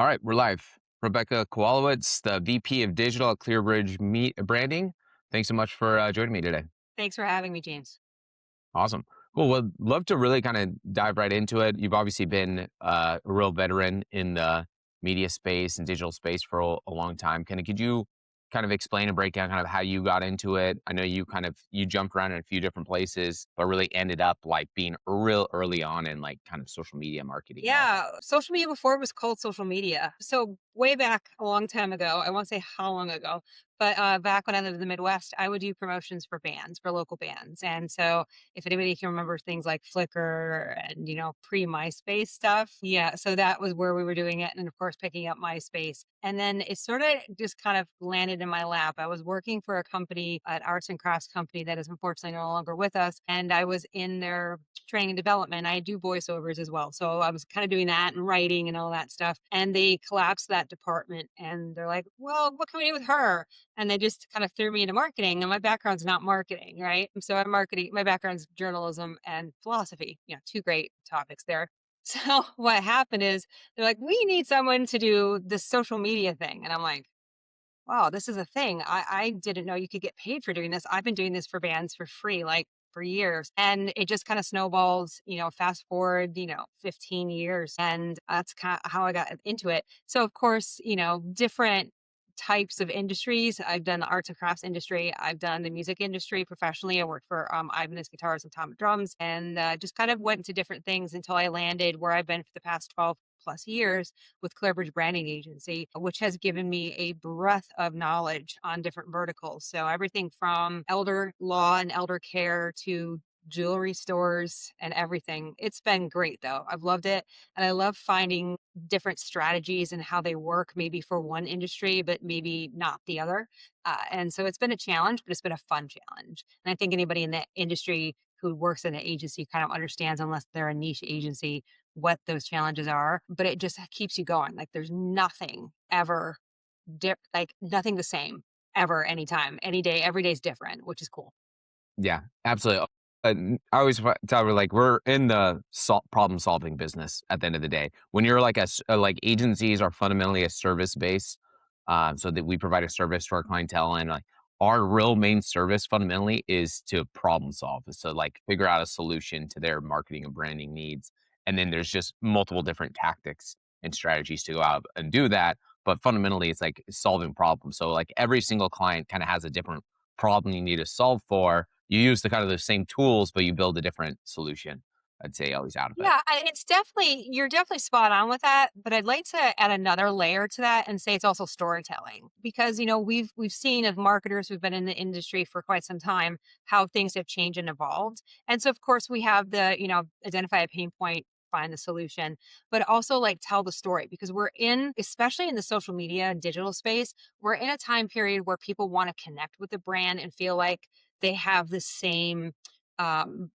All right, we're live. Rebecca Kowalewicz, the VP of Digital at ClearBridge Branding. Thanks so much for joining me today. Thanks for having me, James. Awesome. Cool. Well, love to really kind of dive right into it. You've obviously been a real veteran in the media space and digital space for a long time. Could you kind of explain and break down kind of how you got into it? I know you jumped around in a few different places, but really ended up like being real early on in like kind of social media marketing and all that. Yeah, social media before it was called social media. So way back a long time ago, I won't say how long ago, but back when I lived in the Midwest, I would do promotions for bands, for local bands. And so if anybody can remember things like Flickr and, pre MySpace stuff, yeah, so that was where we were doing it. And of course, picking up MySpace. And then it sort of just kind of landed in my lap. I was working for a company, an arts and crafts company that is unfortunately no longer with us. And I was in their training and development. I do voiceovers as well. So I was kind of doing that and writing and all that stuff. And they collapsed that department and they're like, well, what can we do with her? And they just kind of threw me into marketing. And my background's not marketing, right? So I'm marketing, my background's journalism and philosophy, two great topics there. So what happened is they're like, we need someone to do this social media thing. And I'm like, wow, this is a thing. I didn't know you could get paid for doing this. I've been doing this for bands for free, like for years. And it just kind of snowballs, fast forward, 15 years. And that's kind of how I got into it. So, of course, different types of industries. I've done the arts and crafts industry. I've done the music industry professionally. I worked for Ibanez Guitars and Tom Drums and just kind of went into different things until I landed where I've been for the past 12 plus years with Clearbridge Branding Agency, which has given me a breadth of knowledge on different verticals. So everything from elder law and elder care to jewelry stores and everything. It's been great though. I've loved it. And I love finding different strategies and how they work, maybe for one industry, but maybe not the other. And so it's been a challenge, but it's been a fun challenge. And I think anybody in that industry who works in an agency kind of understands, unless they're a niche agency, what those challenges are, but it just keeps you going. Like there's nothing ever like nothing the same ever, anytime, any day, every day is different, which is cool. Yeah, absolutely. I always tell her like we're in the problem solving business at the end of the day. When you're like like agencies are fundamentally a service base, so that we provide a service to our clientele, and like our real main service fundamentally is to problem solve, is to like figure out a solution to their marketing and branding needs. And then there's just multiple different tactics and strategies to go out and do that. But fundamentally, it's like solving problems. So like every single client kind of has a different problem you need to solve for. You use the kind of the same tools, but you build a different solution, I'd say, always out of it. Yeah, it's definitely you're definitely spot on with that, but I'd like to add another layer to that and say it's also storytelling because we've seen of marketers who've been in the industry for quite some time how things have changed and evolved. And so of course we have the, identify a pain point, find the solution, but also like tell the story because we're in, especially in the social media and digital space, we're in a time period where people want to connect with the brand and feel like they have the same um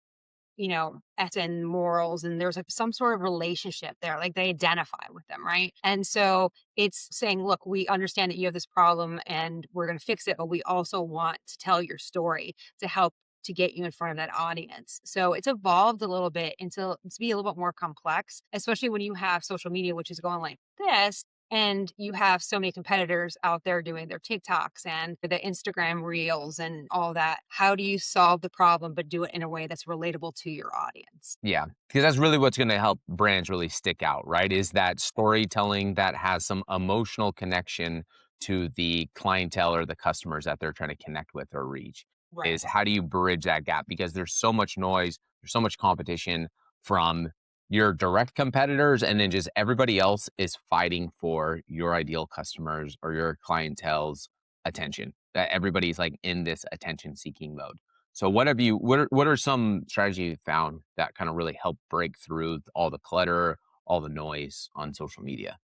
ethics and morals, and there's like some sort of relationship there, like they identify with them, right? And so it's saying, look, we understand that you have this problem and we're going to fix it, but we also want to tell your story to help to get you in front of that audience. So it's evolved a little bit into to be a little bit more complex, especially when you have social media, which is going like this. And you have so many competitors out there doing their TikToks and the Instagram reels and all that. How do you solve the problem, but do it in a way that's relatable to your audience? Yeah, because that's really what's going to help brands really stick out, right? Is that storytelling that has some emotional connection to the clientele or the customers that they're trying to connect with or reach. Right. Is how do you bridge that gap? Because there's so much noise, there's so much competition from your direct competitors, and then just everybody else is fighting for your ideal customers or your clientele's attention. That everybody's like in this attention seeking mode. So what are some strategies you found that kind of really help break through all the clutter, all the noise on social media?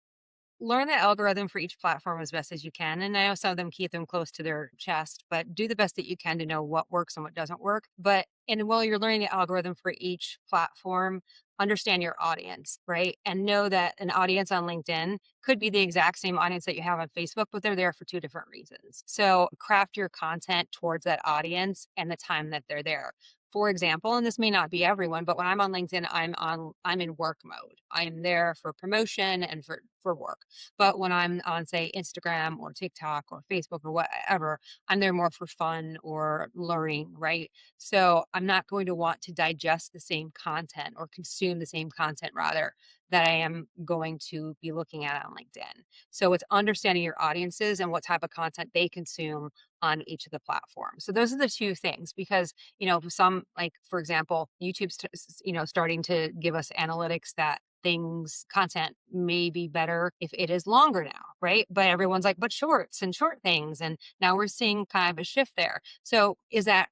Learn the algorithm for each platform as best as you can. And I know some of them keep them close to their chest, but do the best that you can to know what works and what doesn't work. But and while you're learning the algorithm for each platform, understand your audience, right? And know that an audience on LinkedIn could be the exact same audience that you have on Facebook, but they're there for two different reasons. So craft your content towards that audience and the time that they're there. For example, and this may not be everyone, but when I'm on LinkedIn, I'm in work mode. I am there for promotion and for for work. But when I'm on, say, Instagram or TikTok or Facebook or whatever, I'm there more for fun or learning, right? So I'm not going to want to digest the same content or consume the same content rather that I am going to be looking at on LinkedIn. So it's understanding your audiences and what type of content they consume on each of the platforms. So those are the two things because, some like for example, YouTube's starting to give us analytics that things content may be better if it is longer now, right? But everyone's like, but shorts and short things, and now we're seeing kind of a shift there. So is that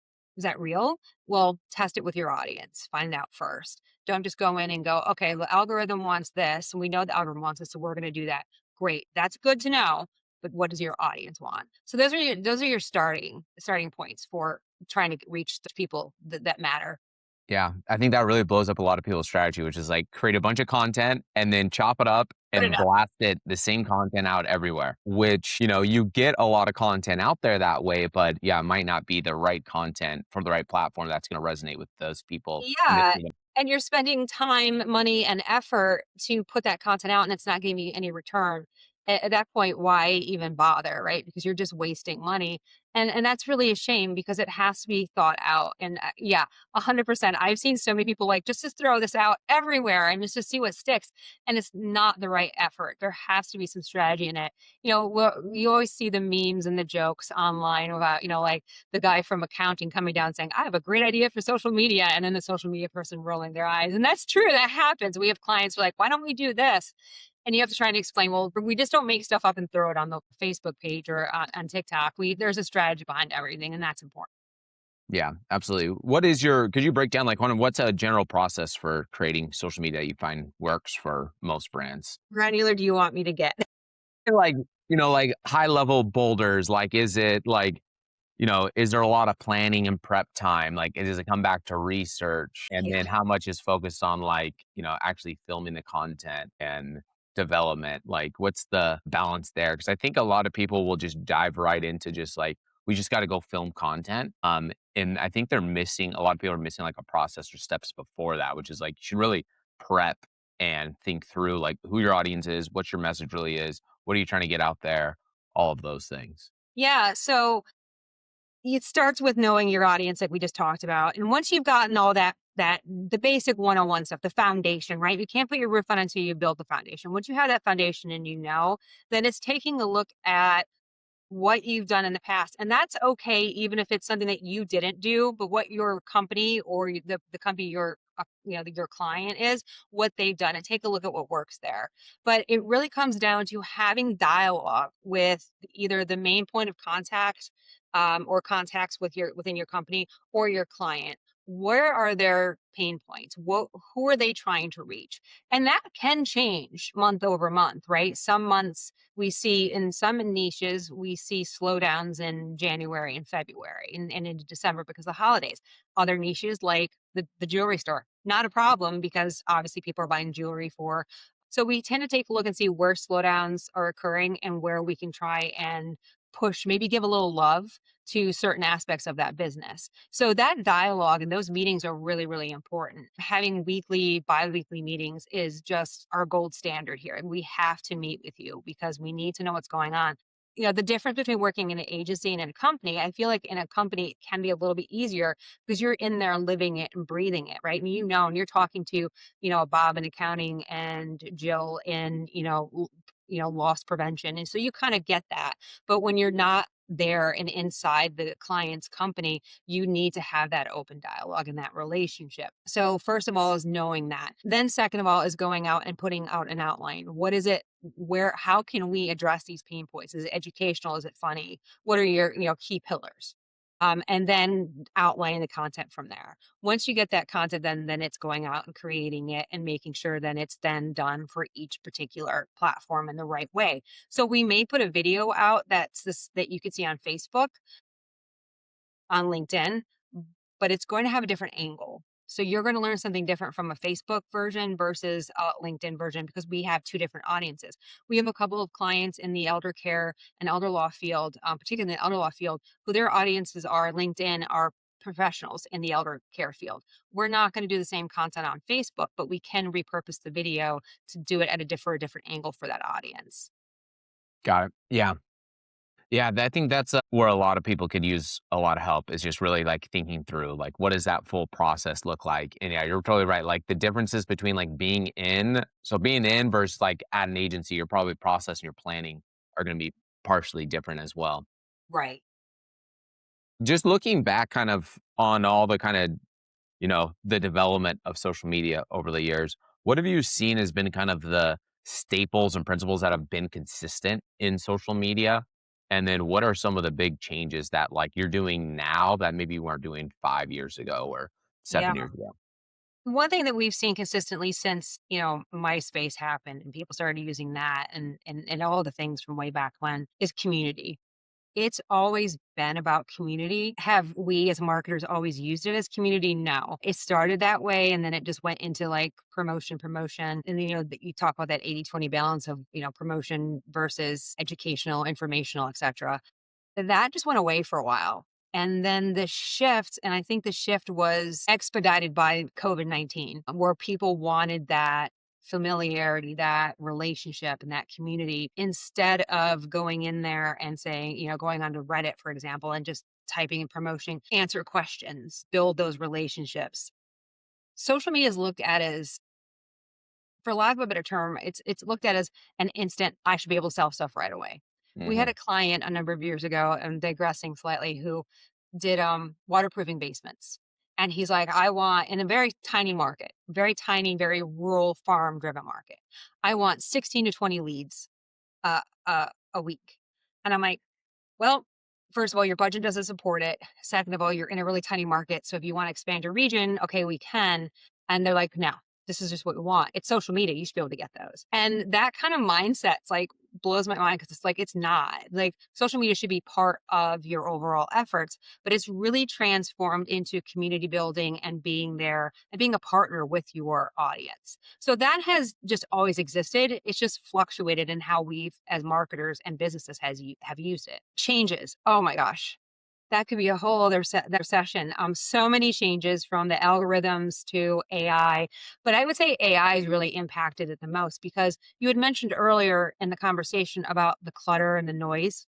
real? Well, test it with your audience. Find out first. Don't just go in and go, okay, the algorithm wants this, and we know the algorithm wants this, so we're going to do that. Great, that's good to know. But what does your audience want? So those are your starting points for trying to reach the people that matter. Yeah, I think that really blows up a lot of people's strategy, which is like create a bunch of content and then chop it up Put it and up. blast it the same content out everywhere, which, you get a lot of content out there that way, but yeah, it might not be the right content from the right platform that's going to resonate with those people Yeah, initially. and you're spending time, money, and effort to put that content out, and it's not giving you any return. At that point, why even bother, right? Because you're just wasting money, and that's really a shame because it has to be thought out. And yeah, 100%. I've seen so many people like just throw this out everywhere and just to see what sticks, and it's not the right effort. There has to be some strategy in it. You always see the memes and the jokes online about like the guy from accounting coming down saying, I have a great idea for social media. And then the social media person rolling their eyes. And that's true. That happens. We have clients who are like, why don't we do this? And you have to try and explain, well, we just don't make stuff up and throw it on the Facebook page or on TikTok. There's a strategy behind everything, and that's important. Yeah, absolutely. Could you break down like what's a general process for creating social media you find works for most brands? Granular do you want me to get? Like, like high level boulders, like is it like, is there a lot of planning and prep time? Like, does it come back to research? And Yeah. then how much is focused on like, actually filming the content and development? Like, what's the balance there? Because I think a lot of people will just dive right into just like, we just got to go film content. And I think a lot of people are missing like a process or steps before that, which is like, you should really prep and think through like who your audience is, what your message really is, what are you trying to get out there, all of those things. Yeah. So it starts with knowing your audience like we just talked about. And once you've gotten all that the basic one-on-one stuff, the foundation, right? You can't put your roof on until you build the foundation. Once you have that foundation and then it's taking a look at what you've done in the past. And that's okay, even if it's something that you didn't do, but what your company or the company your client is, what they've done, and take a look at what works there. But it really comes down to having dialogue with either the main point of contact or contacts within your company or your client. Where are their pain points? Who are they trying to reach? And that can change month over month, right? Some months we see in some niches, we see slowdowns in January and February and into December because of the holidays. Other niches like the jewelry store, not a problem because obviously people are buying jewelry for. So we tend to take a look and see where slowdowns are occurring and where we can try and push, maybe give a little love to certain aspects of that business. So that dialogue and those meetings are really, really important. Having weekly, bi-weekly meetings is just our gold standard here. And we have to meet with you because we need to know what's going on. The difference between working in an agency and in a company, I feel like in a company it can be a little bit easier because you're in there living it and breathing it, right? And you're talking to, Bob in accounting and Jill in, loss prevention. And so you kind of get that. But when you're not there and inside the client's company, you need to have that open dialogue and that relationship. So, first of all, is knowing that. Then, second of all, is going out and putting out an outline. What is it? How can we address these pain points? Is it educational? Is it funny? What are your, key pillars? And then outlining the content from there. Once you get that content, then it's going out and creating it and making sure that it's then done for each particular platform in the right way. So we may put a video out that you can see on Facebook, on LinkedIn, but it's going to have a different angle. So you're going to learn something different from a Facebook version versus a LinkedIn version because we have two different audiences. We have a couple of clients in the elder care and elder law field, particularly in the elder law field, who their audiences are LinkedIn, are professionals in the elder care field. We're not going to do the same content on Facebook, but we can repurpose the video to do it at for a different angle for that audience. Got it. Yeah. Yeah, I think that's where a lot of people could use a lot of help is just really like thinking through like what does that full process look like? And yeah, you're totally right. Like the differences between like being in versus like at an agency, your probably process and your planning are going to be partially different as well. Right. Just looking back kind of on all the kind of, the development of social media over the years, what have you seen has been kind of the staples and principles that have been consistent in social media? And then what are some of the big changes that like you're doing now that maybe you weren't doing 5 years ago or Yeah. 7 years ago? One thing that we've seen consistently since, MySpace happened and people started using that and all the things from way back when is community. It's always been about community. Have we as marketers always used it as community? No. It started that way and then it just went into like promotion. And you talk about that 80-20 balance of, promotion versus educational, informational, etc. That just went away for a while. And then the shift, and I think the shift was expedited by COVID-19, where people wanted that familiarity, that relationship, and that community instead of going in there and saying, going onto Reddit, for example, and just typing and promotion, answer questions, build those relationships. Social media is looked at as, for lack of a better term, it's looked at as an instant, I should be able to sell stuff right away. We had Hmm. a client a number of years ago, I'm digressing slightly, who did waterproofing basements. And he's like, I want in a very tiny market, very tiny, very rural farm driven market. I want 16 to 20 leads a week. And I'm like, well, first of all, your budget doesn't support it. Second of all, you're in a really tiny market. So if you want to expand your region, okay, we can. And they're like, no, this is just what we want. It's social media. You should be able to get those. And that kind of mindset's like blows my mind because it's like, it's not like social media should be part of your overall efforts, but it's really transformed into community building and being there and being a partner with your audience. So that has just always existed. It's just fluctuated in how we've, as marketers and businesses, have used it. Changes. Oh my gosh. That could be a whole other session. So many changes from the algorithms to AI, but I would say AI has really impacted it the most because you had mentioned earlier in the conversation about the clutter and the noise.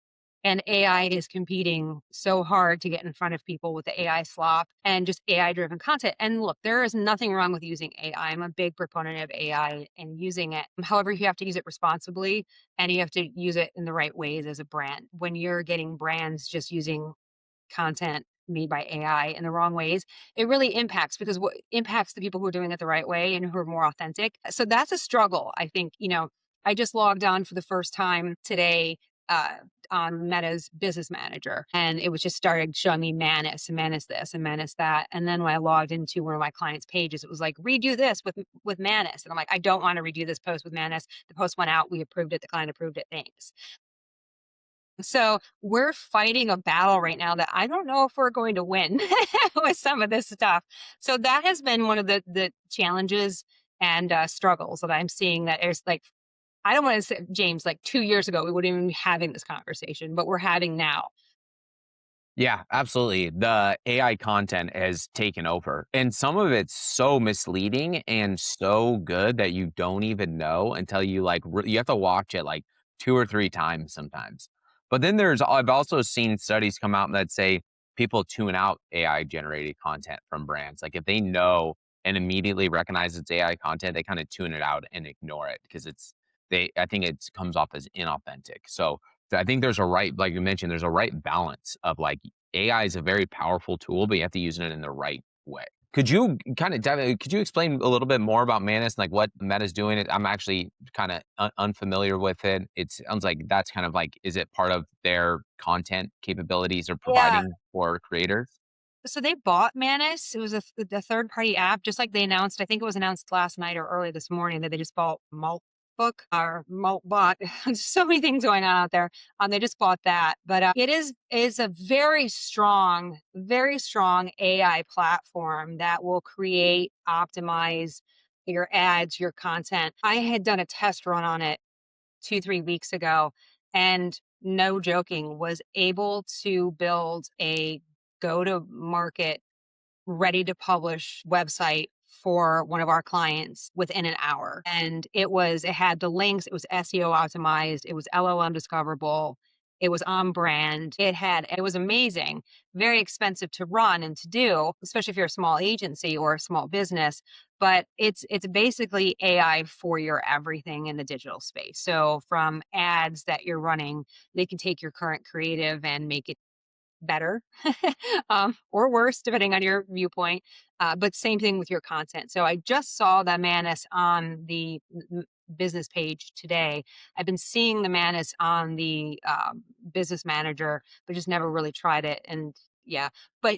And AI is competing so hard to get in front of people with the AI slop and just AI driven content. And look, there is nothing wrong with using AI. I'm a big proponent of AI and using it. However, you have to use it responsibly and you have to use it in the right ways as a brand. When you're getting brands just using content made by AI in the wrong ways, it really impacts because what impacts the people who are doing it the right way and who are more authentic. So that's a struggle. I think, I just logged on for the first time today uh, on Meta's Business Manager, and it was just started showing me Manus and Manus this and Manus that. And then when I logged into one of my clients' pages, it was like redo this with Manus, and I'm like, I don't want to redo this post with Manus. The post went out, we approved it, the client approved it. Thanks. So we're fighting a battle right now that I don't know if we're going to win with some of this stuff. So that has been one of the challenges and struggles that I'm seeing. That is like I don't want to say James, like 2 years ago we wouldn't even be having this conversation, but we're having now. Yeah, absolutely. The AI content has taken over, and some of it's so misleading and so good that you don't even know until you like you have to watch it like 2 or 3 times sometimes. But then I've also seen studies come out that say people tune out AI generated content from brands. Like if they know and immediately recognize it's AI content, they kind of tune it out and ignore it because I think it comes off as inauthentic. So I think there's a right, like you mentioned, there's a right balance of like AI is a very powerful tool, but you have to use it in the right way. Could you explain a little bit more about Manus and like what Meta's doing? I'm actually kind of unfamiliar with it. It sounds like that's kind of like, is it part of their content capabilities they're Yeah. providing for creators? So they bought Manus. It was the third party app, just like they announced. I think it was announced last night or early this morning that they just bought Maltbook or Maltbot. There's so many things going on out there. They just bought that, but it is a very strong AI platform that will create, optimize your ads, your content. I had done a test run on it 2-3 weeks ago, and no joking, was able to build a go to market ready to publish website for one of our clients within an hour. And it had the links, it was SEO optimized, it was LLM discoverable, it was on brand. It was amazing, very expensive to run and to do, especially if you're a small agency or a small business. But it's basically AI for your everything in the digital space. So from ads that you're running, they can take your current creative and make it better or worse, depending on your viewpoint. But same thing with your content. So I just saw the Manus on the business page today. I've been seeing the Manus on the business manager, but just never really tried it. And yeah, but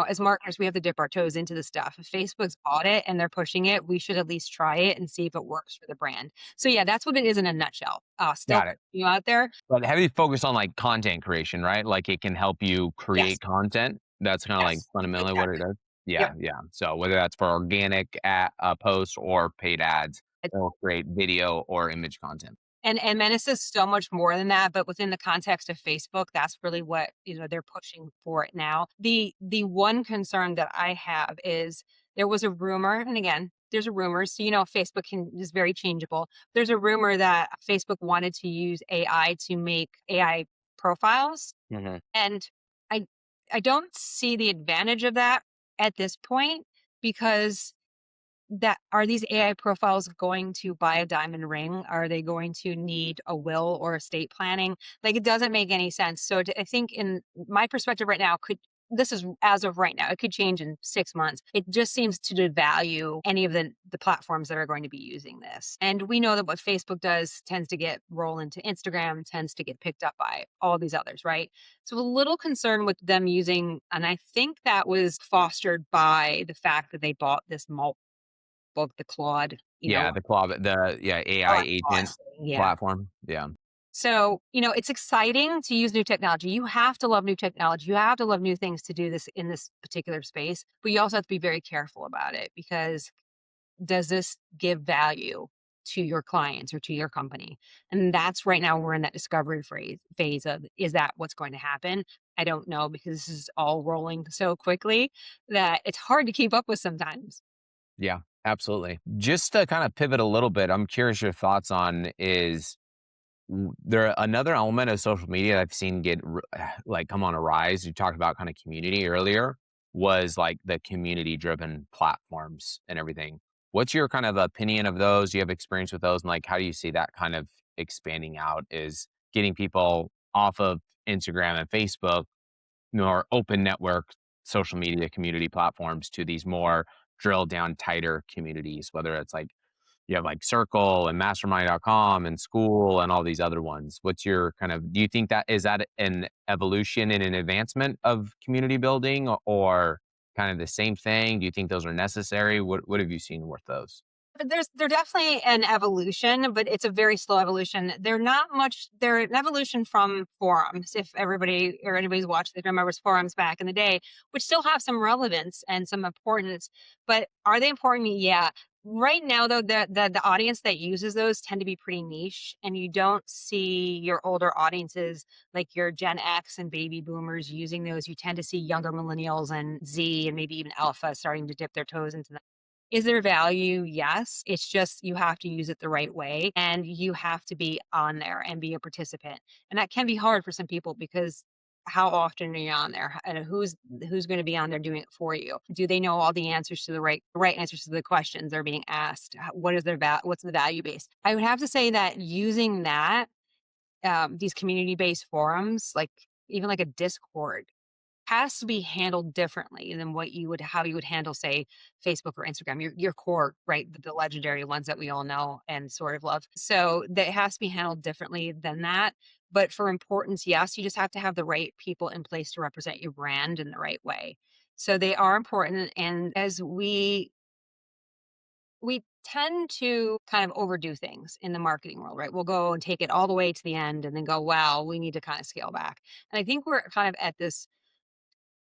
as marketers, we have to dip our toes into the stuff. If Facebook's bought it and they're pushing it, we should at least try it and see if it works for the brand. So yeah, that's what it is in a nutshell. Still Got it. you out there. But heavy focus on, like, content creation, right? Like, it can help you Yes. create content. That's kinda, like, Yes. fundamentally what it Exactly. does? Yep. Yeah, yeah. So, whether that's for organic posts or paid ads, or create video or image content. And Menace is so much more than that, but within the context of Facebook, that's really what, they're pushing for it now. The one concern that I have is there was a rumor, and again, there's a rumor, so Facebook is very changeable. There's a rumor that Facebook wanted to use AI to make AI profiles, Mhm. and I I don't see the advantage of that at this point because that are these AI profiles going to buy a diamond ring? Are they going to need a will or estate planning? Like, it doesn't make any sense. So I think in my perspective right now, could this is as of right now, it could change in 6 months. It just seems to devalue any of the platforms that are going to be using this. And we know that what Facebook does tends to get roll into Instagram, tends to get picked up by all these others, right? So a little concerned with them using, and I think that was fostered by the fact that they bought this book, the Claude, Yeah, AI Claude agent thing, yeah. platform. Yeah. So, it's exciting to use new technology. You have to love new technology. You have to love new things to do this in this particular space, but you also have to be very careful about it because does this give value to your clients or to your company? And that's right now we're in that discovery phase of is that what's going to happen? I don't know because this is all rolling so quickly that it's hard to keep up with sometimes. Yeah, absolutely. Just to kinda pivot a little bit, I'm curious your thoughts on is there another element of social media I've seen like, come on a rise, you talked about kinda community earlier, was, like, the community-driven platforms and everything. What's your kind of opinion of those? Do you have experience with those? And, like, how do you see that kind of expanding out? Is getting people off of Instagram and Facebook, more open network social media community platforms to these more drilled down tighter communities, whether it's like you have like Circle and mastermind.com and school and all these other ones. What's your kind of, do you think that is that an evolution and an advancement of community building or kind of the same thing? Do you think those are necessary? What have you seen with those? They're definitely an evolution, but it's a very slow evolution. They're an evolution from forums. If everybody or anybody's watched, they remembers forums back in the day, which still have some relevance and some importance. But are they important? Yeah. Right now, though, the audience that uses those tend to be pretty niche, and you don't see your older audiences like your Gen X and baby boomers using those. You tend to see younger millennials and Z and maybe even Alpha starting to dip their toes into them. Is there value? Yes. It's just you have to use it the right way and you have to be on there and be a participant. And that can be hard for some people because how often are you on there? And who's going to be on there doing it for you? Do they know all the answers to the right answers to the questions they're being asked? What is what's the value base? I would have to say that using that these community based forums, like even like a Discord, has to be handled differently than how you would handle, say, Facebook or Instagram, your core, right? The legendary ones that we all know and sort of love. So that has to be handled differently than that. But for importance, yes, you just have to have the right people in place to represent your brand in the right way. So they are important. And as we tend to kind of overdo things in the marketing world, right? We'll go and take it all the way to the end and then go, wow, we need to kind of scale back. And I think we're kind of at this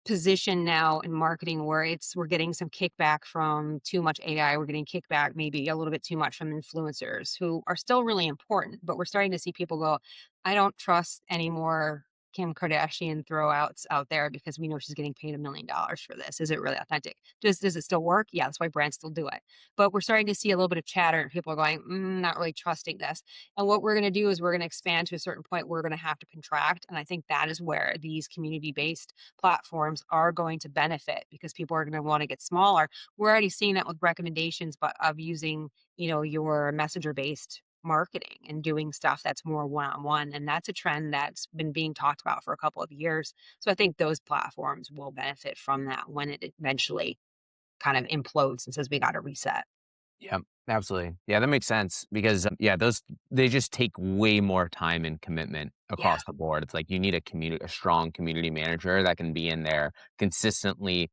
position now in marketing where we're getting some kickback from too much AI. We're getting kickback maybe a little bit too much from influencers who are still really important, but we're starting to see people go, I don't trust anymore Kim Kardashian throwouts out there because we know she's getting paid $1 million for this. Is it really authentic? Does it still work? Yeah, that's why brands still do it. But we're starting to see a little bit of chatter, and people are going, not really trusting this. And what we're going to do is we're going to expand to a certain point. We're going to have to contract, and I think that is where these community-based platforms are going to benefit because people are going to want to get smaller. We're already seeing that with recommendations, but of using your messenger based marketing and doing stuff that's more one-on-one, and that's a trend that's been being talked about for a couple of years. So I think those platforms will benefit from that when it eventually kind of implodes and says we got to reset. Yeah, absolutely. Yeah, that makes sense because yeah, those they just take way more time and commitment Yeah, across the board. It's like you need a strong community manager that can be in there consistently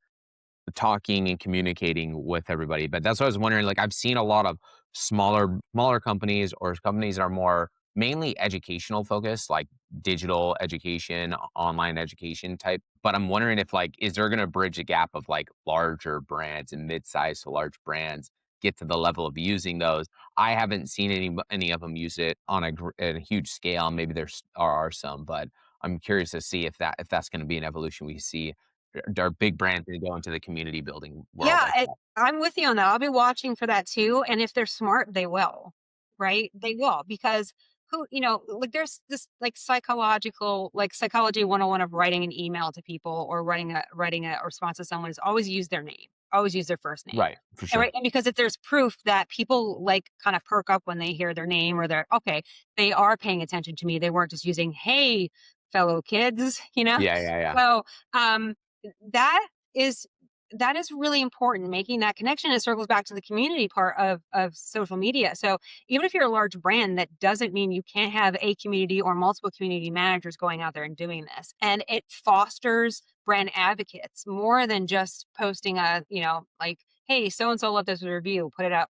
talking and communicating with everybody. But that's what I was wondering. Like I've seen a lot of smaller companies or companies that are more mainly educational focused, like digital education, online education type. But I'm wondering if like is there gonna bridge a gap of like larger brands and mid-sized to large brands get to the level of using those. I haven't seen any of them use it on a huge scale. Maybe are some, but I'm curious to see if that's going to be an evolution we see are big brands that go into the community building world yeah, like that. I'm with you on that. I'll be watching for that too, and if they're smart, they will, right? They will because like there's this like psychological, like psychology 101 of writing an email to people or writing a response to someone is always use their name, always use their first name. Right, for And sure. right, and because if there's proof that people like kind of perk up when they hear their name or they're okay, they are paying attention to me. They weren't just using, hey, fellow kids, you know? Yeah, yeah, yeah. So that is that is really important, making that connection. It circles back to the community part of social media. So even if you're a large brand, that doesn't mean you can't have a community or multiple community managers going out there and doing this. And it fosters brand advocates more than just posting like, hey, so and so left us a review, put it up.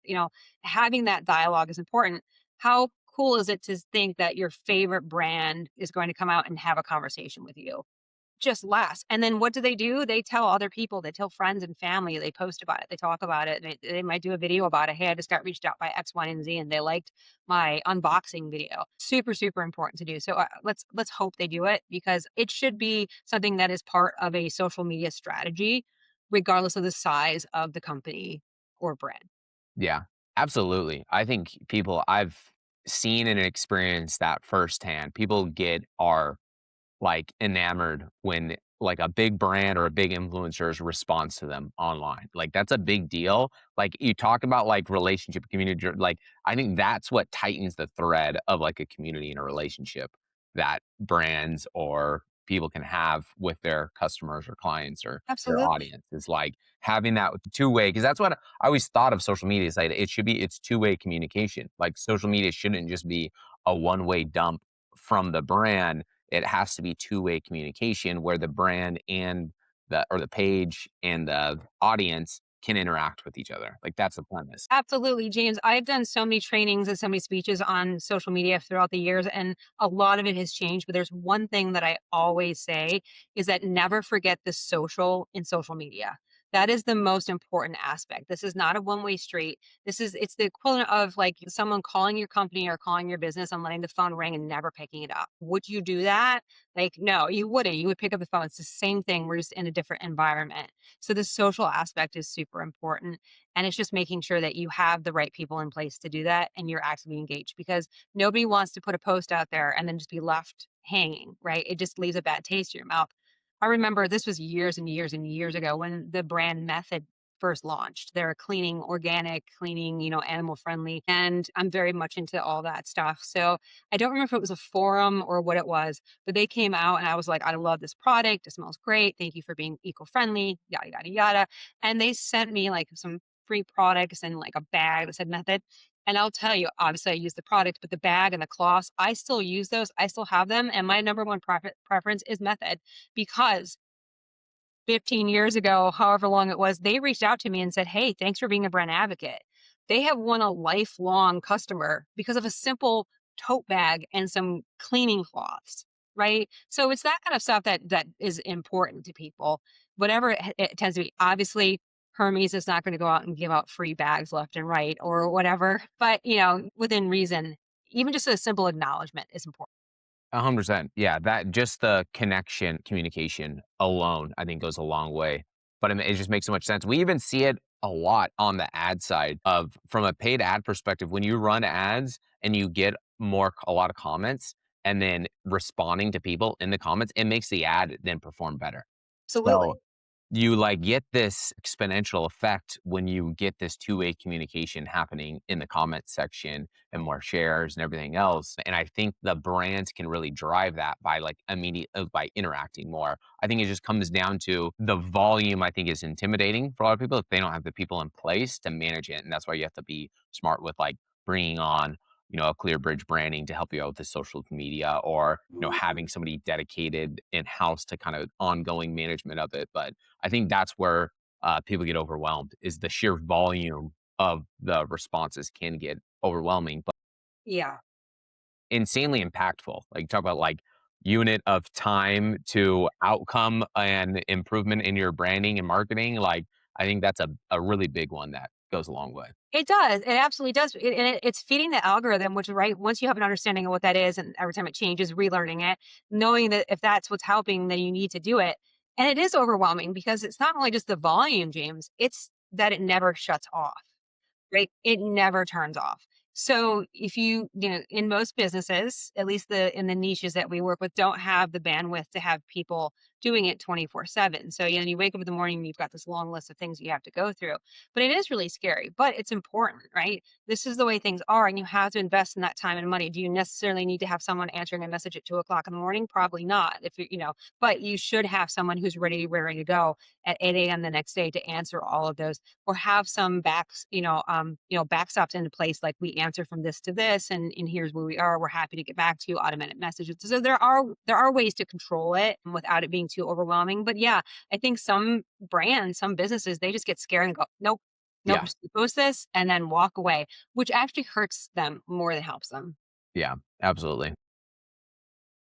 Having that dialogue is important. How cool is it to think that your favorite brand is going to come out and have a conversation with you? Just less. And then what do? They tell other people, they tell friends and family, they post about it, they talk about it, they might do a video about it. Hey, I just got reached out by X, Y, and Z, and they liked my unboxing video. Super, super important to do. So let's hope they do it because it should be something that is part of a social media strategy, regardless of the size of the company or brand. Yeah, absolutely. I think I've seen and experienced that firsthand. People get are like enamored when like a big brand or a big influencer's response to them online. Like that's a big deal. Like you talk about like relationship community, like I think that's what tightens the thread of like a community and a relationship that brands or people can have with their customers or clients or their Absolutely. audience is like having that two-way because that's what I always thought of social media is like it's two-way communication. Like social media shouldn't just be a one-way dump from the brand. It has to be two-way communication where the brand and the page and the audience can interact with each other. Like that's the premise. Absolutely, James. I've done so many trainings and so many speeches on social media throughout the years, and a lot of it has changed. But there's one thing that I always say is that never forget the social in social media. That is the most important aspect. This is not a one-way street. It's the equivalent of like someone calling your company or calling your business and letting the phone ring and never picking it up. Would you do that? Like, no, you wouldn't. You would pick up the phone. It's the same thing. We're just in a different environment. So the social aspect is super important. And it's just making sure that you have the right people in place to do that and you're actively engaged because nobody wants to put a post out there and then just be left hanging, right? It just leaves a bad taste in your mouth. I remember this was years and years and years ago when the brand Method first launched. They're cleaning, organic, cleaning, animal friendly. And I'm very much into all that stuff. So I don't remember if it was a forum or what it was, but they came out and I was like, I love this product. It smells great. Thank you for being eco friendly, yada, yada, yada. And they sent me like some free products and like a bag that said Method. And I'll tell you, obviously, I use the product, but the bag and the cloths, I still use those. I still have them. And my number one preference is Method because 15 years ago, however long it was, they reached out to me and said, hey, thanks for being a brand advocate. They have won a lifelong customer because of a simple tote bag and some cleaning cloths, right? So it's that kind of stuff that is important to people. Whatever it tends to be. Obviously, Hermes is not going to go out and give out free bags left and right or whatever, but within reason, even just a simple acknowledgement is important. 100%. Yeah, that just the connection, communication alone, I think goes a long way. But it just makes so much sense. We even see it a lot on the ad side of from a paid ad perspective. When you run ads and you get a lot of comments and then responding to people in the comments, it makes the ad then perform better. So Absolutely. you like get this exponential effect when you get this two-way communication happening in the comment section and more shares and everything else. And I think the brands can really drive that by like by interacting more. I think it just comes down to the volume. I think is intimidating for a lot of people if they don't have the people in place to manage it. And that's why you have to be smart with like bringing on a clear bridge branding to help you out with the social media or having somebody dedicated in house to kind of ongoing management of it. But I think that's where people get overwhelmed is the sheer volume of the responses can get overwhelming, but Yeah. insanely impactful. Like talk about like unit of time to outcome and improvement in your branding and marketing. Like I think that's a really big one that goes a long way. It does. It absolutely does. It's feeding the algorithm, which right once you have an understanding of what that is, and every time it changes, relearning it, knowing that if that's what's helping, then you need to do it. And it is overwhelming because it's not only just the volume, James. It's that it never shuts off. Right? It never turns off. So if in most businesses, at least in the niches that we work with, don't have the bandwidth to have people doing it 24/7. So, you wake up in the morning and you've got this long list of things you have to go through. But it is really scary, but it's important, right? This is the way things are, and you have to invest in that time and money. Do you necessarily need to have someone answering a message at 2 o'clock in the morning? Probably not. But you should have someone who's ready to go at 8 a.m. the next day to answer all of those or have some backstops into place like we answer from this to this and here's where we are. We're happy to get back to you, automatic messages. So there are ways to control it without it being too overwhelming. But yeah, I think some brands, some businesses, they just get scared and go, nope, nope, Yeah. just post this and then walk away, which actually hurts them more than helps them. Yeah. Absolutely.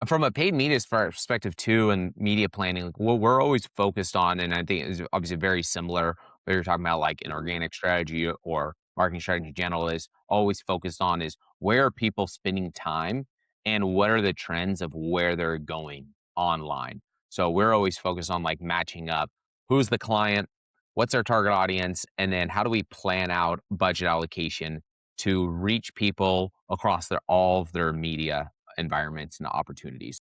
From a paid media perspective too, and media planning, like, what we're always focused on, and I think is obviously very similar. Whether you're talking about like an organic strategy or marketing strategy in general, is always focused on is where are people spending time and what are the trends of where they're going online. So we're always focused on like matching up who's the client, what's our target audience, and then how do we plan out budget allocation to reach people across all of their media environments and opportunities.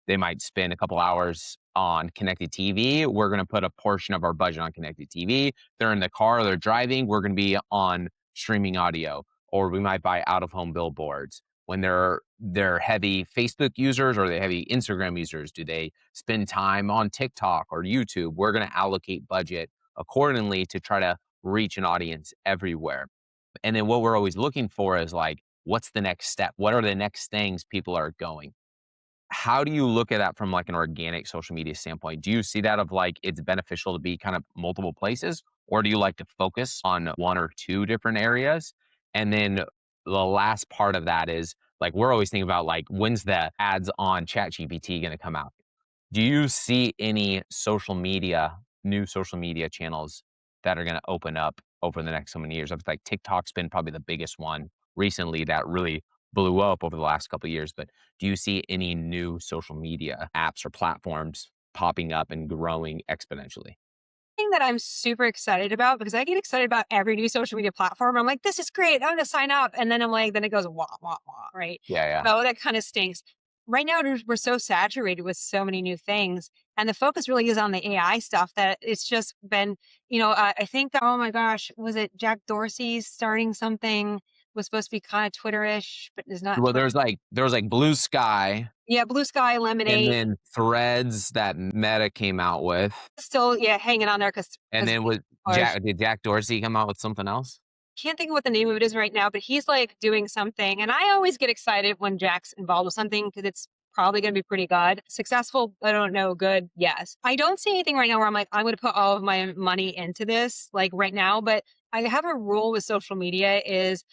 They might spend a couple hours on connected TV. We're going to put a portion of our budget on connected TV. They're in the car, they're driving. We're going to be on streaming audio, or we might buy out of home billboards. When they're heavy Facebook users or they heavy Instagram users, do they spend time on TikTok or YouTube? We're going to allocate budget accordingly to try to reach an audience everywhere. And then what we're always looking for is like, what's the next step? What are the next things people are going? How do you look at that from like an organic social media standpoint? Do you see that of like it's beneficial to be kind of multiple places, or do you like to focus on one or two different areas? And then the last part of that is like we're always thinking about like when's the ads on ChatGPT going to come out? Do you see any new social media channels that are going to open up over the next so many years? I was like TikTok's been probably the biggest one recently that really blew up over the last couple of years. But do you see any new social media apps or platforms popping up and growing exponentially? Thing that I'm super excited about because I get excited about every new social media platform. I'm like, this is great. I'm going to sign up. And then I'm like, then it goes, wah, wah, wah, right? Yeah, yeah. So that kind of stinks. Right now, we're so saturated with so many new things. And the focus really is on the AI stuff that it's just been, I think, oh my gosh, was it Jack Dorsey's starting something? Was supposed to be kind of Twitterish, but is not Well, Twitter. there was like Blue Sky Yeah, Blue Sky, and Lemonade, then Threads that Meta came out with. still, yeah, hanging on there because And then with did Jack Dorsey come out with something else? can't think of what the name of it is right now, but he's like doing something. And I always get excited when Jack's involved with something because it's probably going to be pretty good. Successful, I don't know. Good, yes. I don't see anything right now where I'm like, I'm going to put all of my money into this, like right now. But I have a rule with social media is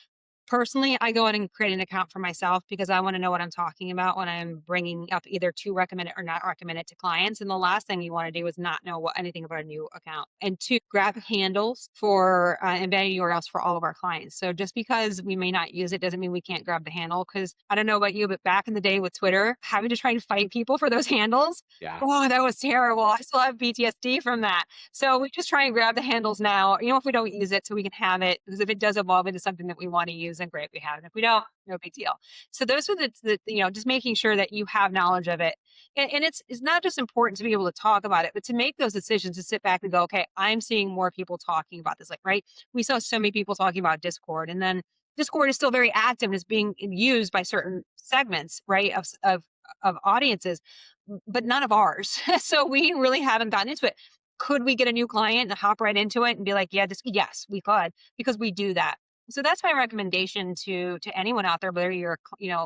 Personally, I go in and create an account for myself because I want to know what I'm talking about when I'm bringing up either to recommend it or not recommend it to clients. And the last thing you want to do is not know anything about a new account. And to grab handles for embedding URLs for all of our clients. So just because we may not use it doesn't mean we can't grab the handle. Because I don't know about you, but back in the day with Twitter, having to try and fight people for those handles, Yeah. oh, that was terrible. I still have PTSD from that. So we just try and grab the handles now, if we don't use it so we can have it, because if it does evolve into something that we want to use, then great, we have it. If we don't, no big deal. So those are just making sure that you have knowledge of it. And it's not just important to be able to talk about it, but to make those decisions to sit back and go, okay, I'm seeing more people talking about this. Like, right. We saw so many people talking about Discord, and then Discord is still very active and is being used by certain segments, right, of audiences, but none of ours. So we really haven't gotten into it. Could we get a new client and hop right into it and be like, yeah, yes, we could, because we do that. So that's my recommendation to anyone out there, whether you're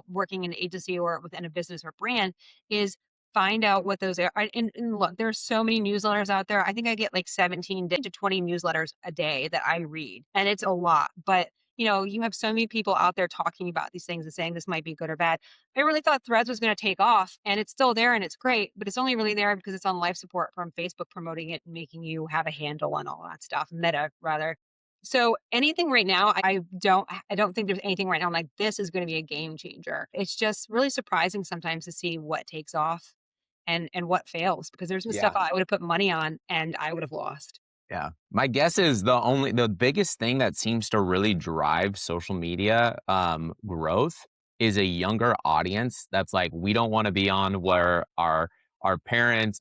working in an agency or within a business or brand, is find out what those are. And look, there's so many newsletters out there. I think I get like 17 to 20 newsletters a day that I read, and it's a lot. But you have so many people out there talking about these things and saying this might be good or bad. I really thought Threads was going to take off, and it's still there and it's great, but it's only really there because it's on life support from Facebook promoting it and making you have a handle on all that stuff. Meta, rather. So anything right now, I don't think there's anything right now I'm like, this is going to be a game changer. It's just really surprising sometimes to see what takes off and what fails, because there's some stuff Yeah. I would have put money on and I would have lost. Yeah. My guess is the biggest thing that seems to really drive social media growth is a younger audience that's like, we don't want to be on where our parents,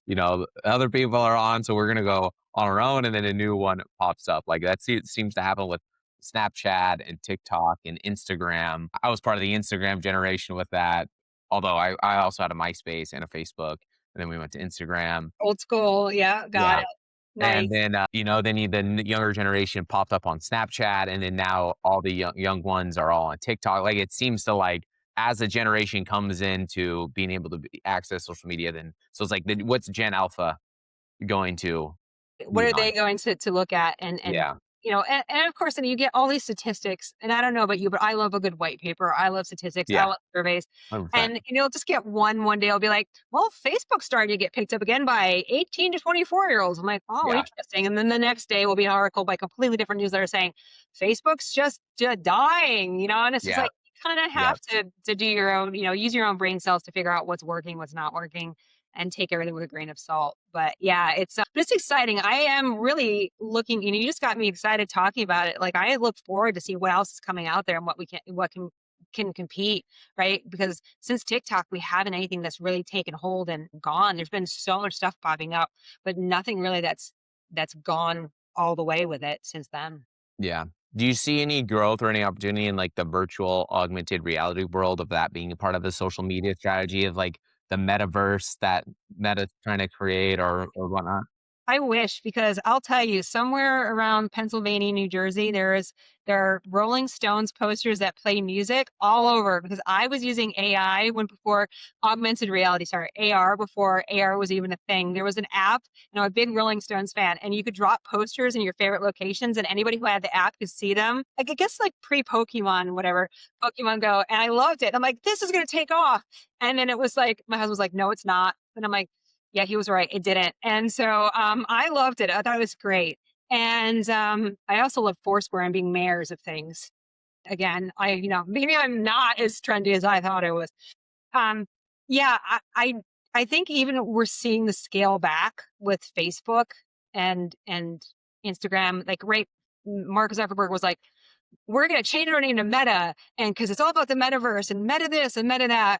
other people are on, so we're gonna go on our own, and then a new one pops up. Like seems to happen with Snapchat and TikTok and Instagram. I was part of the Instagram generation with that, although I also had a MySpace and a Facebook, and then we went to Instagram. Old school. Yeah. Got Yeah. it. And Nice. then, the younger generation popped up on Snapchat, and then now all the young ones are all on TikTok. Like, it seems to, like, as a generation comes into being able to access social media, then so it's like, what's Gen Alpha going to What be are on? they going to look at? And Yeah. and of course, and you get all these statistics, and I don't know about you, but I love a good white paper. I love statistics. I Yeah. love surveys. 100%. And you'll just get one day I'll be like, well, Facebook's starting to get picked up again by 18 to 24-year-olds. I'm like, oh, Yeah. interesting. And then the next day will be an article by a completely different newsletter saying Facebook's just dying, and it's just Yeah. like you kind of Yeah. have to do your own, use your own brain cells to figure out what's working, what's not working, and take everything with a grain of salt. But yeah, it's exciting. I am really looking, you just got me excited talking about it. Like, I look forward to see what else is coming out there and what can compete, right? Because since TikTok, we haven't anything that's really taken hold and gone. There's been so much stuff popping up, but nothing really that's gone all the way with it since then. Yeah. Do you see any growth or any opportunity in, like, the virtual augmented reality world of that being a part of the social media strategy of, like, the metaverse that Meta's trying to create or whatnot? I wish, because I'll tell you, somewhere around Pennsylvania, New Jersey, there are Rolling Stones posters that play music all over, because I was using AI when before augmented reality, sorry, AR, before AR was even a thing. There was an app, and I'm a big Rolling Stones fan, and you could drop posters in your favorite locations, and anybody who had the app could see them. Like, I guess like pre-Pokemon, whatever, Pokemon Go, and I loved it. I'm like, this is gonna take off. And then it was like my husband was like, no, it's not. And I'm like, yeah, he was right. It didn't. And so I loved it. I thought it was great. And I also love Foursquare and being mayors of things. Again, maybe I'm not as trendy as I thought I was. Um, yeah, I think even we're seeing the scale back with Facebook and Instagram. Like, right, Mark Zuckerberg was like, we're going to change our name to Meta, and because it's all about the metaverse and Meta this and Meta that.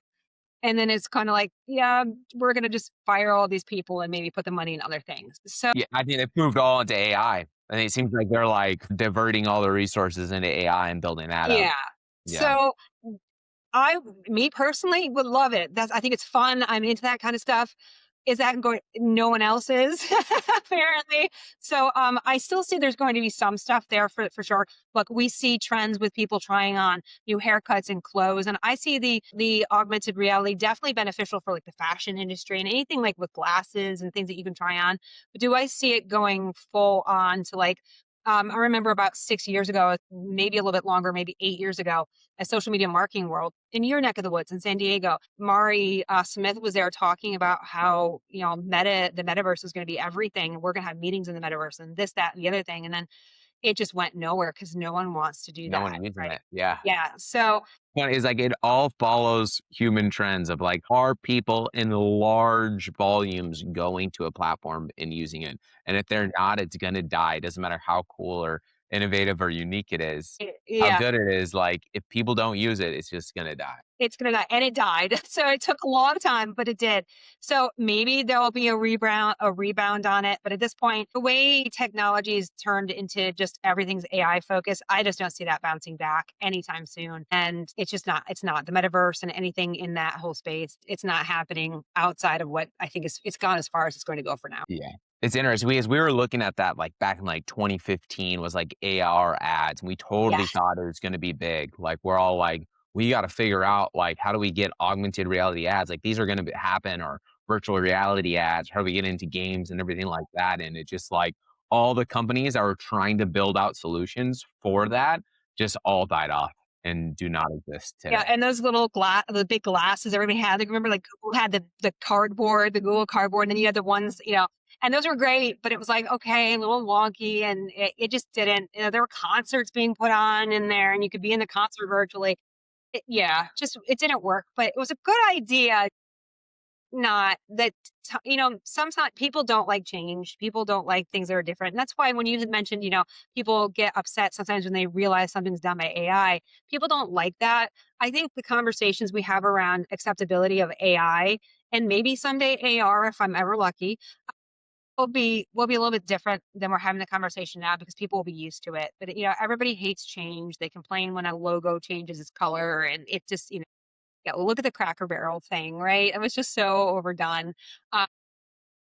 And then it's kinda like, yeah, we're gonna just fire all these people and maybe put the money in other things. So Yeah, I think they moved all into AI. And it seems like they're, like, diverting all the resources into AI and building that up. yeah. Yeah. So I me personally would love it. I think it's fun. I'm into that kind of stuff. Is that going no one else is apparently. So I still see there's going to be some stuff there for sure. Look, we see trends with people trying on new haircuts and clothes. And I see the augmented reality definitely beneficial for like the fashion industry and anything like with glasses and things that you can try on. But do I see it going full on to like I remember about 6 years ago, maybe a little bit longer, maybe 8 years ago, a social media marketing world in your neck of the woods in San Diego. Mari Smith was there talking about how, the metaverse is going to be everything. We're going to have meetings in the metaverse and this, that, and the other thing. And then it just went nowhere because no one wants to do No that. one using Right. it. Yeah. Yeah. So But it's like it all follows human trends of like, are people in large volumes going to a platform and using it? And if they're not, it's gonna die. It doesn't matter how cool or innovative or unique it is, how yeah, good it is. Like if people don't use it, it's just gonna die. it's gonna die, and it died. So it took a long time, but it did. So maybe there'll be a rebound on it. But at this point, the way technology's turned into just everything's AI focused, I just don't see that bouncing back anytime soon. And it's just not. It's not the metaverse and anything in that whole space. It's not happening outside of what I think is. It's gone as far as it's going to go for now. Yeah. It's interesting because we were looking at that like back in like 2015 was like AR ads. And we Yeah, totally thought it was going to be big. Like we're all like, we got to figure out like how do we get augmented reality ads? Like these are going to happen or virtual reality ads. How do we get into games and everything like that? And it just like all the companies that were trying to build out solutions for that just all died off and do not exist yeah, today. and those little the big glasses everybody had. Like, remember, like Google had the cardboard, the Google cardboard, and then you had the ones, and those were great, but it was like okay, a little wonky, and it just didn't. There were concerts being put on in there, and you could be in the concert virtually. Yeah, just it didn't work, but it was a good idea. Not that sometimes people don't like change. People don't like things that are different. And that's why when you had mentioned, people get upset sometimes when they realize something's done by AI. People don't like that. I think the conversations we have around acceptability of AI and maybe someday AR, if I'm ever lucky, will be a little bit different than we're having the conversation now because people will be used to it. But everybody hates change. They complain when a logo changes its color, and it just yeah, well, look at the Cracker Barrel thing, right? It was just so overdone. Uh,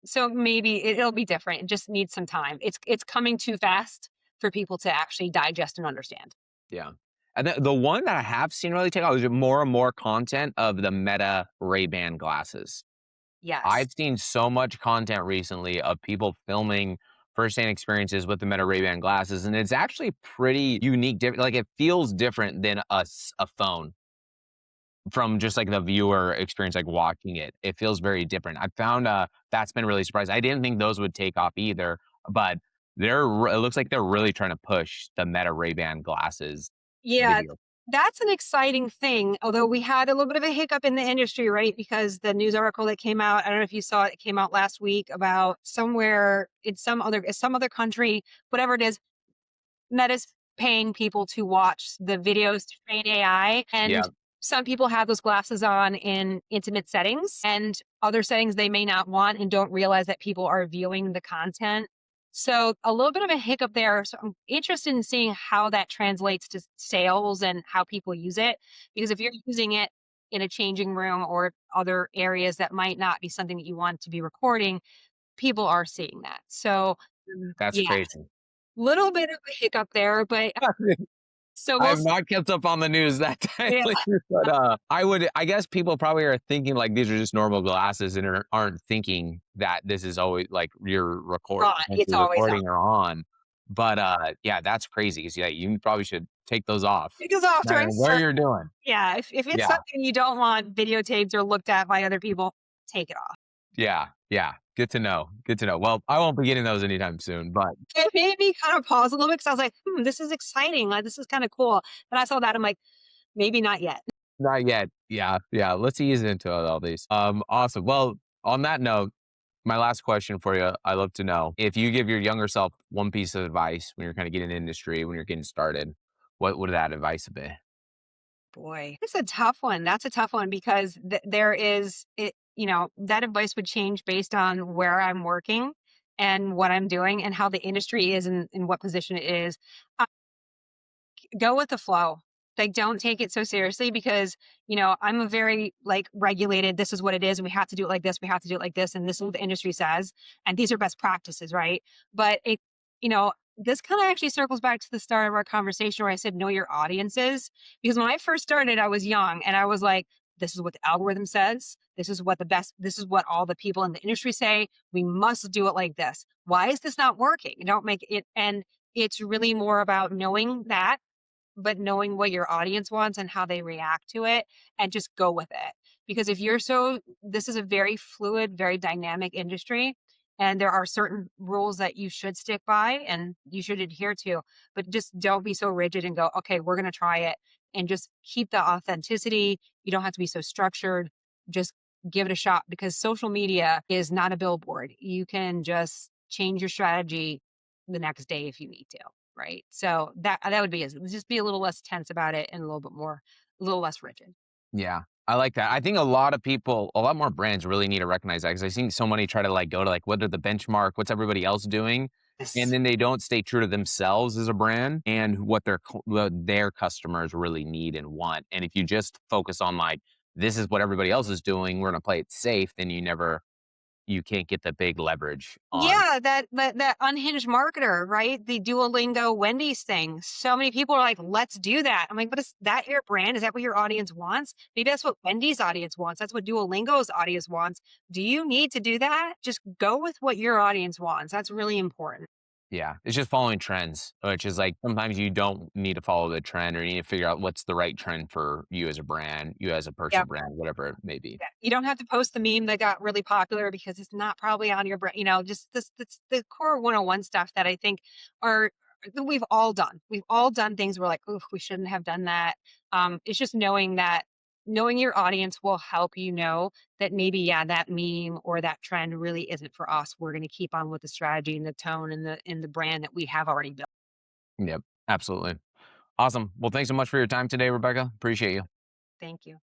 so maybe it'll be different. It just needs some time. It's coming too fast for people to actually digest and understand. Yeah. And the one that I have seen really take off is more and more content of the Meta Ray-Ban glasses. Yes. I've seen so much content recently of people filming firsthand experiences with the Meta Ray-Ban glasses, and it's actually pretty unique. Like it feels different than a phone from just like the viewer experience, like watching it. It feels very different. I found that's been really surprising. I didn't think those would take off either, but it looks like they're really trying to push the Meta Ray-Ban glasses Yeah, video. that's an exciting thing. Although we had a little bit of a hiccup in the industry, right? Because the news article that came out, I don't know if you saw it, it came out last week about somewhere in some other country, whatever it is, Meta's paying people to watch the videos to train AI. Yeah, And some people have those glasses on in intimate settings and other settings they may not want and don't realize that people are viewing the content. So a little bit of a hiccup there. So I'm interested in seeing how that translates to sales and how people use it. Because if you're using it in a changing room or other areas that might not be something that you want to be recording, people are seeing that. So that's yeah, crazy. little bit of a hiccup there, but so I we'll have not kept up on the news that yeah, tightly, but, I guess people probably are thinking, like, these are just normal glasses and aren't thinking that this is always, like, you're it's potentially always on. recording or on, but, yeah, that's crazy 'cause, yeah, you probably should take those off, It goes off no matter during where certain you're doing. yeah, if it's Yeah, something you don't want videotaped or looked at by other people, take it off. yeah, yeah, good to know, good to know. Well, I won't be getting those anytime soon, but It made me kind of pause a little bit because I was like, this is exciting. Like, this is kind of cool. But I saw that. I'm like, maybe not yet. not yet. Yeah, yeah, let's ease into all these. Awesome. Well, on that note, my last question for you, I love to know if you give your younger self one piece of advice when you're kind of getting in industry, when you're getting started, what would that advice be? Boy, it's a tough one. That's a tough one because there is it. That advice would change based on where I'm working and what I'm doing and how the industry is and in what position it is. Go with the flow. Like, don't take it so seriously because, I'm a very like regulated, this is what it is. And we have to do it like this. We have to do it like this. And this is what the industry says. And these are best practices, right? But this kind of actually circles back to the start of our conversation where I said, know your audiences. Because when I first started, I was young and I was like, this is what the algorithm says. This is what all the people in the industry say. We must do it like this. Why is this not working? Don't make it. And It's really more about knowing that, but knowing what your audience wants and how they react to it, and just go with it. Because if you're so this is a very fluid, very dynamic industry, and there are certain rules that you should stick by and you should adhere to, but just don't be so rigid and go, okay, we're going to try it, and just keep the authenticity. You don't have to be so structured. Just give it a shot, because social media is not a billboard. You can just change your strategy the next day if you need to. Right? So that would be it. Just be a little less tense about it and a little bit more a little less rigid. Yeah, I like that. I think a lot of people, a lot more brands really need to recognize that because I've seen so many try to like go to like what are the benchmark, what's everybody else doing, and Yes. then they don't stay true to themselves as a brand and what their customers really need and want. And if you just focus on like this is what everybody else is doing, we're gonna play it safe, then you can't get the big leverage on. Yeah, that unhinged marketer, right? The Duolingo Wendy's thing. So many people are like, "Let's do that." I'm like, "But is that your brand? Is that what your audience wants? Maybe that's what Wendy's audience wants. That's what Duolingo's audience wants. Do you need to do that? Just go with what your audience wants. That's really important." Yeah, it's just following trends, which is like sometimes you don't need to follow the trend or you need to figure out what's the right trend for you as a brand, you as a personal Yep. brand, whatever it may be. Yeah, you don't have to post the meme that got really popular because it's not probably on your brain. Just this the core 101 stuff that I think are that we've all done. We've all done things we're like, "Oof, we shouldn't have done that." It's just knowing your audience will help you know that maybe, yeah, that meme or that trend really isn't for us. We're going to keep on with the strategy and the tone and the brand that we have already built. Yep, absolutely. Awesome. Well, thanks so much for your time today, Rebecca. Appreciate you. Thank you.